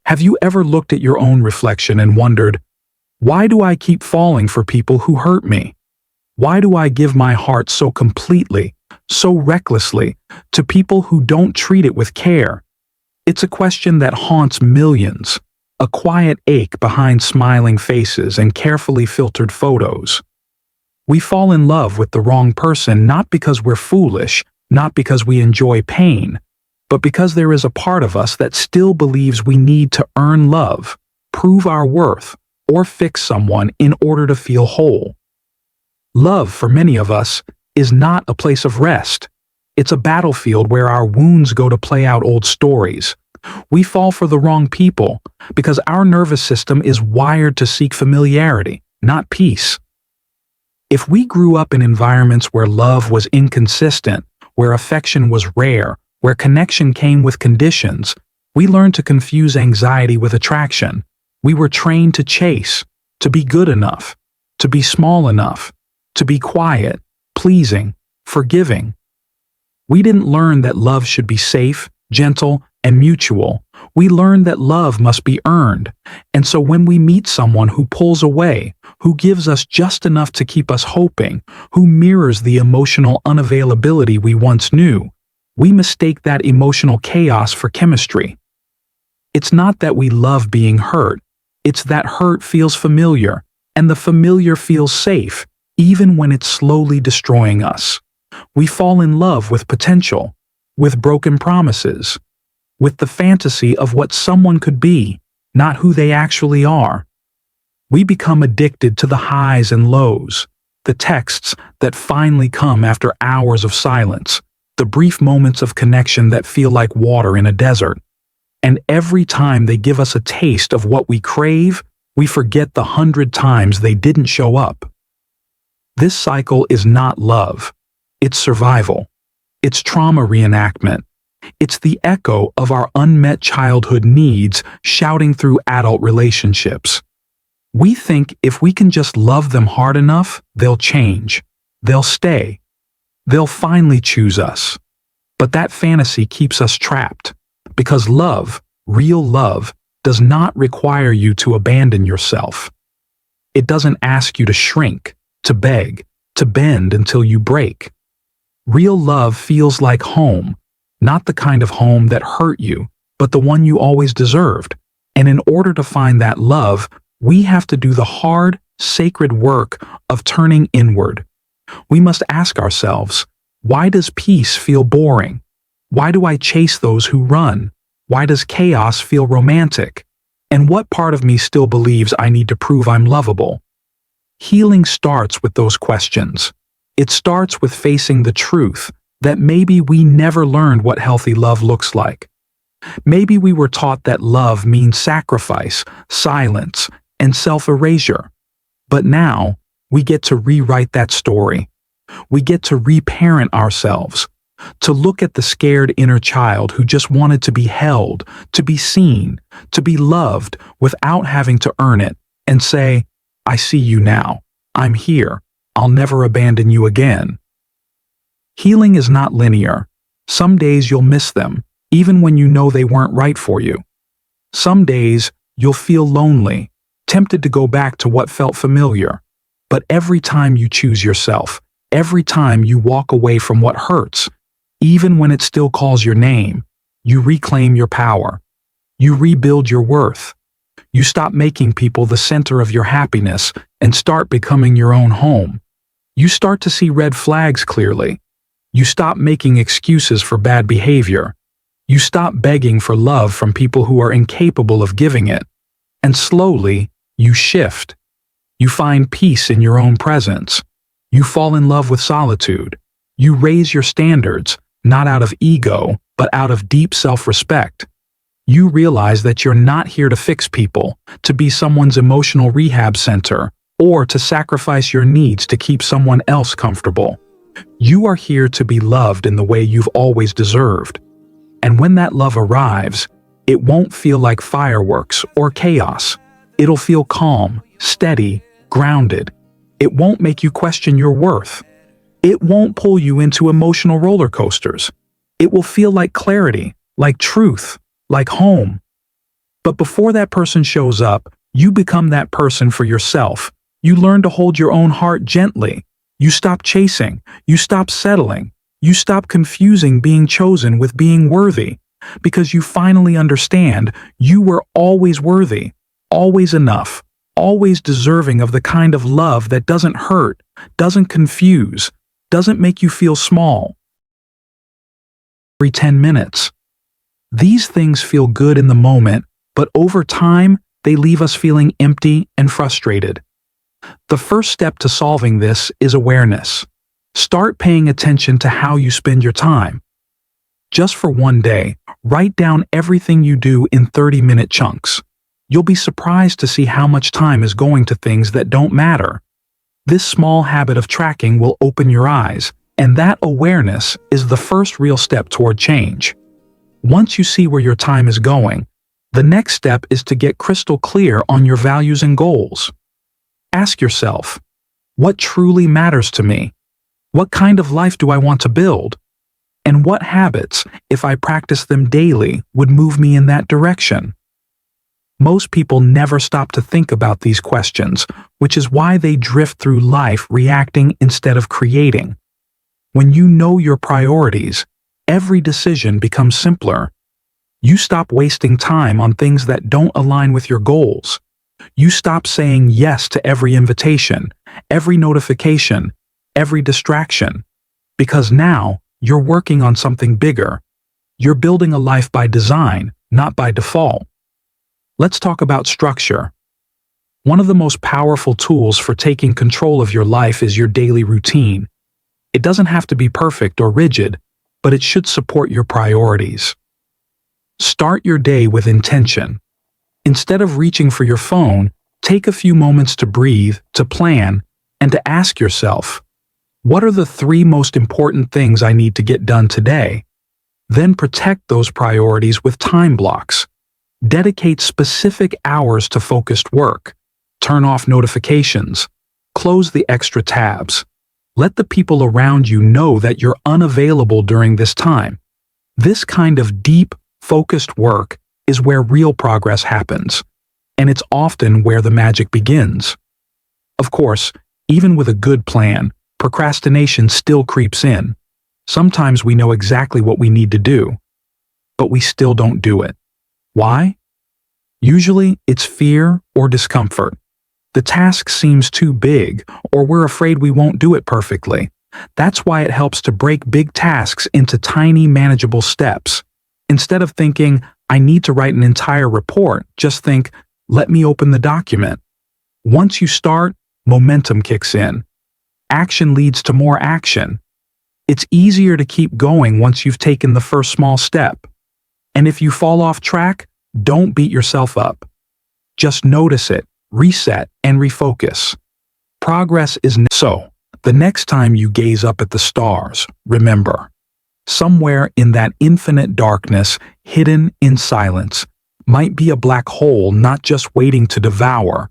Have you ever looked at your own reflection and wondered, why do I keep falling for people who hurt me? Why do I give my heart so completely, so recklessly, to people who don't treat it with care? It's a question that haunts millions, a quiet ache behind smiling faces and carefully filtered photos. We fall in love with the wrong person not because we're foolish, not because we enjoy pain, but because there is a part of us that still believes we need to earn love, prove our worth, or fix someone in order to feel whole. Love, for many of us, is not a place of rest. It's a battlefield where our wounds go to play out old stories. We fall for the wrong people because our nervous system is wired to seek familiarity, not peace. If we grew up in environments where love was inconsistent, where affection was rare, where connection came with conditions, we learned to confuse anxiety with attraction. We were trained to chase, to be good enough, to be small enough, to be quiet, pleasing, forgiving. We didn't learn that love should be safe, gentle, and mutual. We learned that love must be earned. And so when we meet someone who pulls away, who gives us just enough to keep us hoping, who mirrors the emotional unavailability we once knew, we mistake that emotional chaos for chemistry. It's not that we love being hurt. It's that hurt feels familiar, and the familiar feels safe, even when it's slowly destroying us. We fall in love with potential, with broken promises, with the fantasy of what someone could be, not who they actually are. We become addicted to the highs and lows, the texts that finally come after hours of silence, the brief moments of connection that feel like water in a desert. And every time they give us a taste of what we crave, we forget the 100 times they didn't show up. This cycle is not love. It's survival. It's trauma reenactment. It's the echo of our unmet childhood needs shouting through adult relationships. We think if we can just love them hard enough, they'll change. They'll stay. They'll finally choose us. But that fantasy keeps us trapped, because love, real love, does not require you to abandon yourself. It doesn't ask you to shrink, to beg, to bend until you break. Real love feels like home, not the kind of home that hurt you, but the one you always deserved. And in order to find that love, we have to do the hard, sacred work of turning inward. We must ask ourselves, why does peace feel boring? Why do I chase those who run? Why does chaos feel romantic? And what part of me still believes I need to prove I'm lovable? Healing starts with those questions. It starts with facing the truth that maybe we never learned what healthy love looks like. Maybe we were taught that love means sacrifice, silence, and self-erasure. But now, we get to rewrite that story. We get to reparent ourselves, to look at the scared inner child who just wanted to be held, to be seen, to be loved without having to earn it, and say, I see you now. I'm here. I'll never abandon you again. Healing is not linear. Some days you'll miss them, even when you know they weren't right for you. Some days you'll feel lonely, tempted to go back to what felt familiar. But every time you choose yourself, every time you walk away from what hurts, even when it still calls your name, you reclaim your power. You rebuild your worth. You stop making people the center of your happiness and start becoming your own home. You start to see red flags clearly. You stop making excuses for bad behavior. You stop begging for love from people who are incapable of giving it. And slowly, you shift. You find peace in your own presence. You fall in love with solitude. You raise your standards, not out of ego, but out of deep self-respect. You realize that you're not here to fix people, to be someone's emotional rehab center, or to sacrifice your needs to keep someone else comfortable. You are here to be loved in the way you've always deserved. And when that love arrives, it won't feel like fireworks or chaos. It'll feel calm, steady, grounded. It won't make you question your worth. It won't pull you into emotional roller coasters. It will feel like clarity, like truth, like home. But before that person shows up, you become that person for yourself. You learn to hold your own heart gently. You stop chasing. You stop settling. You stop confusing being chosen with being worthy, because you finally understand you were always worthy, always enough, always deserving of the kind of love that doesn't hurt, doesn't confuse, doesn't make you feel small. Every 10 minutes. These things feel good in the moment, but over time, they leave us feeling empty and frustrated. The first step to solving this is awareness. Start paying attention to how you spend your time. Just for one day, write down everything you do in 30-minute chunks. You'll be surprised to see how much time is going to things that don't matter. This small habit of tracking will open your eyes, and that awareness is the first real step toward change. Once you see where your time is going, the next step is to get crystal clear on your values and goals. Ask yourself, what truly matters to me? What kind of life do I want to build? And what habits, if I practice them daily, would move me in that direction? Most people never stop to think about these questions, which is why they drift through life reacting instead of creating. When you know your priorities, every decision becomes simpler. You stop wasting time on things that don't align with your goals. You stop saying yes to every invitation, every notification, every distraction, because now you're working on something bigger. You're building a life by design, not by default. Let's talk about structure. One of the most powerful tools for taking control of your life is your daily routine. It doesn't have to be perfect or rigid, but it should support your priorities. Start your day with intention. Instead of reaching for your phone, take a few moments to breathe, to plan, and to ask yourself, what are the 3 most important things I need to get done today? Then protect those priorities with time blocks. Dedicate specific hours to focused work. Turn off notifications. Close the extra tabs. Let the people around you know that you're unavailable during this time. This kind of deep, focused work is where real progress happens, and it's often where the magic begins. Of course, even with a good plan, procrastination still creeps in. Sometimes we know exactly what we need to do, but we still don't do it. Why? Usually, it's fear or discomfort. The task seems too big, or we're afraid we won't do it perfectly. That's why it helps to break big tasks into tiny, manageable steps. Instead of thinking, I need to write an entire report, just think, let me open the document. Once you start, momentum kicks in. Action leads to more action. It's easier to keep going once you've taken the first small step. And if you fall off track, don't beat yourself up. Just notice it, reset, and refocus. Progress is so. The next time you gaze up at the stars, remember, somewhere in that infinite darkness, hidden in silence, might be a black hole not just waiting to devour,